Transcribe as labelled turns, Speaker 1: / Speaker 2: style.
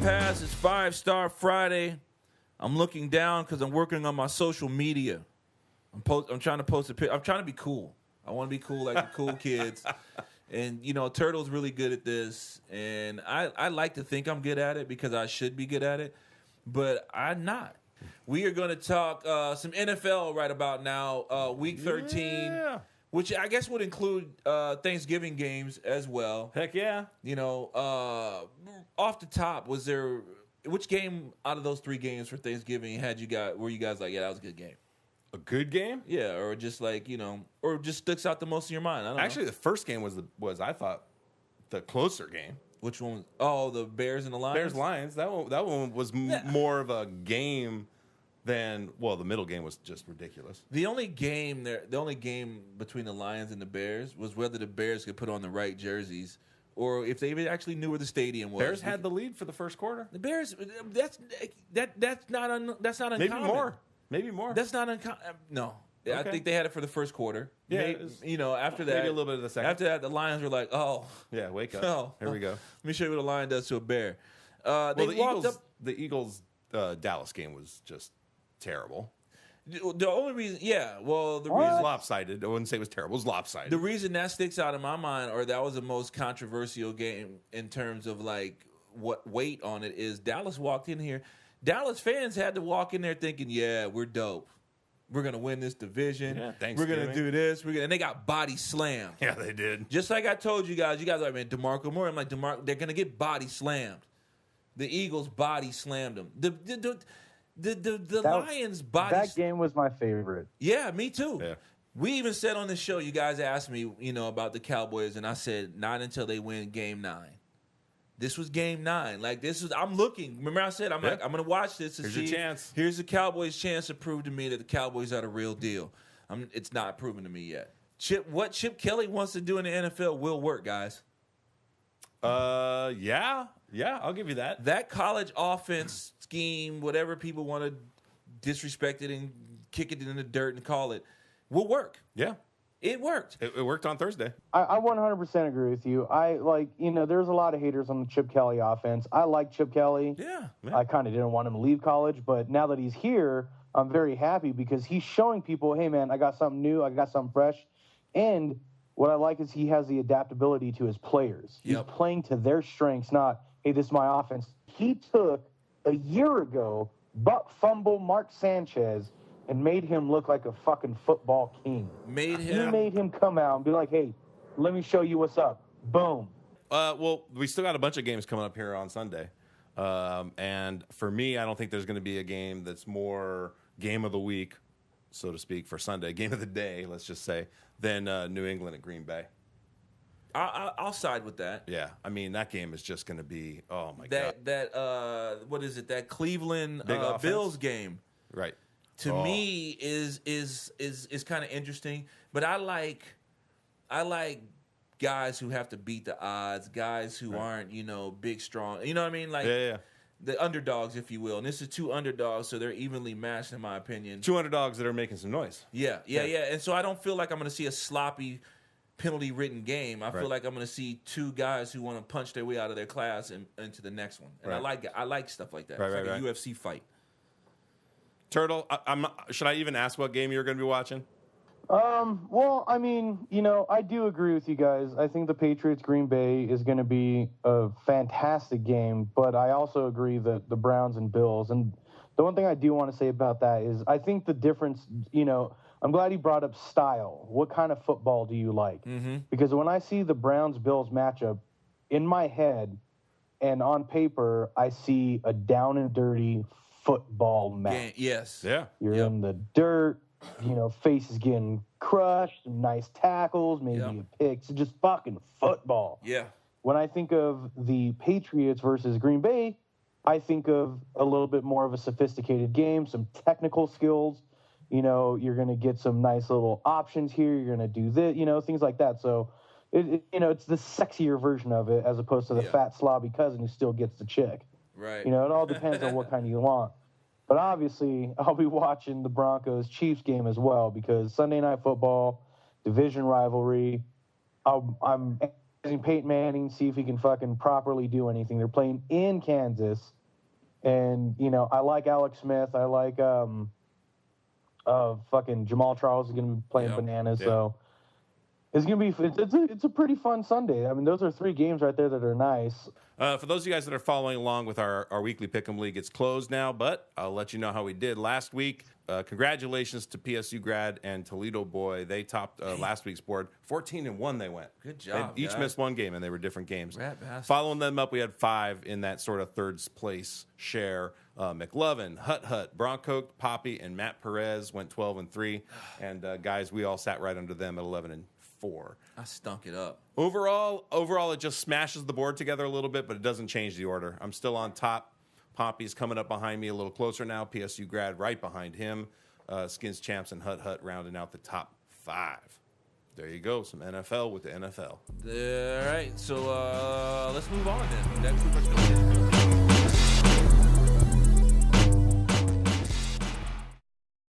Speaker 1: pass. It's 5-Star Friday. I'm looking down because I'm working on my social media. I'm trying to post a picture. I'm trying to be cool. I want to be cool like the cool kids. And, you know, Turtle's really good at this. And I like to think I'm good at it because I should be good at it. But I'm not. We are going to talk some NFL right about now, Week 13. Yeah. Which I guess would include Thanksgiving games as well.
Speaker 2: Heck yeah.
Speaker 1: You know, off the top, which game out of those 3 games for Thanksgiving were you guys like, yeah, that was a good game?
Speaker 2: A good game?
Speaker 1: Yeah, or just like, you know, or just sticks out the most in your mind. I don't know.
Speaker 2: Actually, the first game was I thought the closer game.
Speaker 1: Which one? Oh, the Bears and the Lions?
Speaker 2: Bears-Lions. That one was more of a game than, well, the middle game was just ridiculous.
Speaker 1: The only game between the Lions and the Bears was whether the Bears could put on the right jerseys or if they even actually knew where the stadium was.
Speaker 2: Bears had the lead for the first quarter.
Speaker 1: The Bears, that's not uncommon.
Speaker 2: Maybe more.
Speaker 1: That's not uncommon. No. Okay. I think they had it for the first quarter.
Speaker 2: Yeah,
Speaker 1: after that,
Speaker 2: maybe a little bit of the second.
Speaker 1: After that, the Lions were like, "Oh,
Speaker 2: yeah, wake up! Here we go.
Speaker 1: Let me show you what a lion does to a bear."
Speaker 2: The Eagles Dallas game was just terrible.
Speaker 1: The only reason,
Speaker 2: it was lopsided. I wouldn't say it was terrible. It was lopsided.
Speaker 1: The reason that sticks out in my mind, or that was the most controversial game in terms of like what weight on it is, Dallas walked in here. Dallas fans had to walk in there thinking, "Yeah, we're dope. We're going to win this division.
Speaker 2: Yeah,
Speaker 1: we're going to do this." And they got body slammed.
Speaker 2: Yeah, they did.
Speaker 1: Just like I told you guys are like, man, DeMarco Murray. I'm like, they're going to get body slammed. The Eagles body slammed them. The Lions body.
Speaker 3: That game was my favorite.
Speaker 1: Yeah, me too.
Speaker 2: Yeah.
Speaker 1: We even said on the show, you guys asked me, about the Cowboys, and I said, not until they win Game 9. This was Game 9. Like, I'm looking. Remember I said, I'm going to watch this to see.
Speaker 2: Here's your chance.
Speaker 1: Here's the Cowboys' chance to prove to me that the Cowboys are the real deal. It's not proven to me yet. What Chip Kelly wants to do in the NFL will work, guys.
Speaker 2: Yeah, I'll give you that.
Speaker 1: That college offense scheme, whatever people want to disrespect it and kick it in the dirt and call it, will work.
Speaker 2: Yeah.
Speaker 1: It worked.
Speaker 2: It worked on Thursday.
Speaker 3: I 100% agree with you. There's a lot of haters on the Chip Kelly offense. I like Chip Kelly.
Speaker 1: Yeah.
Speaker 3: I kind of didn't want him to leave college, but now that he's here, I'm very happy because he's showing people, hey, man, I got something new. I got something fresh. And what I like is he has the adaptability to his players. He's playing to their strengths, not, hey, this is my offense. He took a year ago, butt fumble Mark Sanchez, and made him look like a fucking football king. He made him come out and be like, hey, let me show you what's up. Boom.
Speaker 2: Well, we still got a bunch of games coming up here on Sunday. And for me, I don't think there's going to be a game that's more game of the week, so to speak, for Sunday, game of the day, let's just say, than New England at Green Bay.
Speaker 1: I'll side with that.
Speaker 2: Yeah, I mean, that game is just going to be, oh, my God.
Speaker 1: What is it, that Cleveland Bills game.
Speaker 2: Right.
Speaker 1: To me is kind of interesting, but I like guys who have to beat the odds, guys who aren't big, strong. You know what I mean? Like the underdogs, if you will. And this is 2 underdogs, so they're evenly matched in my opinion.
Speaker 2: 2 underdogs that are making some noise.
Speaker 1: Yeah. And so I don't feel like I'm going to see a sloppy, penalty-ridden game. I feel like I'm going to see 2 guys who want to punch their way out of their class and into the next one. And I like stuff like that. It's like a UFC fight.
Speaker 2: Turtle, should I even ask what game you're going to be watching?
Speaker 3: Well, I mean, I do agree with you guys. I think the Patriots-Green Bay is going to be a fantastic game, but I also agree that the Browns and Bills. And the one thing I do want to say about that is I think the difference, I'm glad he brought up style. What kind of football do you like? Mm-hmm. Because when I see the Browns-Bills matchup, in my head and on paper, I see a down-and-dirty football match.
Speaker 1: Yes.
Speaker 2: Yeah.
Speaker 3: You're in the dirt, face is getting crushed, some nice tackles, maybe a pick. It's just fucking football.
Speaker 1: Yeah.
Speaker 3: When I think of the Patriots versus Green Bay, I think of a little bit more of a sophisticated game, some technical skills. You're going to get some nice little options here. You're going to do this, things like that. So, it's the sexier version of it as opposed to the fat, slobby cousin who still gets the chick.
Speaker 1: Right.
Speaker 3: It all depends on what kind you want. But obviously, I'll be watching the Broncos-Chiefs game as well because Sunday Night Football, division rivalry. I'm asking Peyton Manning, see if he can fucking properly do anything. They're playing in Kansas. And, you know, I like Alex Smith. I like fucking Jamal Charles is going to be playing bananas.
Speaker 2: Yeah.
Speaker 3: So it's going to be it's a pretty fun Sunday. I mean, those are 3 games right there that are nice.
Speaker 2: For those of you guys that are following along with our weekly Pick'em League, it's closed now, but I'll let you know how we did last week. Congratulations to PSUGrad and ToledoBoy. They topped last week's board. 14-1 they went.
Speaker 1: Good job,
Speaker 2: They each
Speaker 1: guys.
Speaker 2: missed 1 game, and they were different games.
Speaker 1: Rat bastard.
Speaker 2: Following them up, we had 5 in that sort of third place share. McLovin, Hut, Bronco, Poppy, and Matt Perez went 12-3. And guys, we all sat right under them at 11-4.
Speaker 1: I stunk it up.
Speaker 2: Overall, it just smashes the board together a little bit, but it doesn't change the order. I'm still on top. Poppy's coming up behind me a little closer now. PSUGrad right behind him. Skins Champs and Hut rounding out the top 5. There you go. Some NFL with the NFL.
Speaker 1: All right, so let's move on then. Let's go.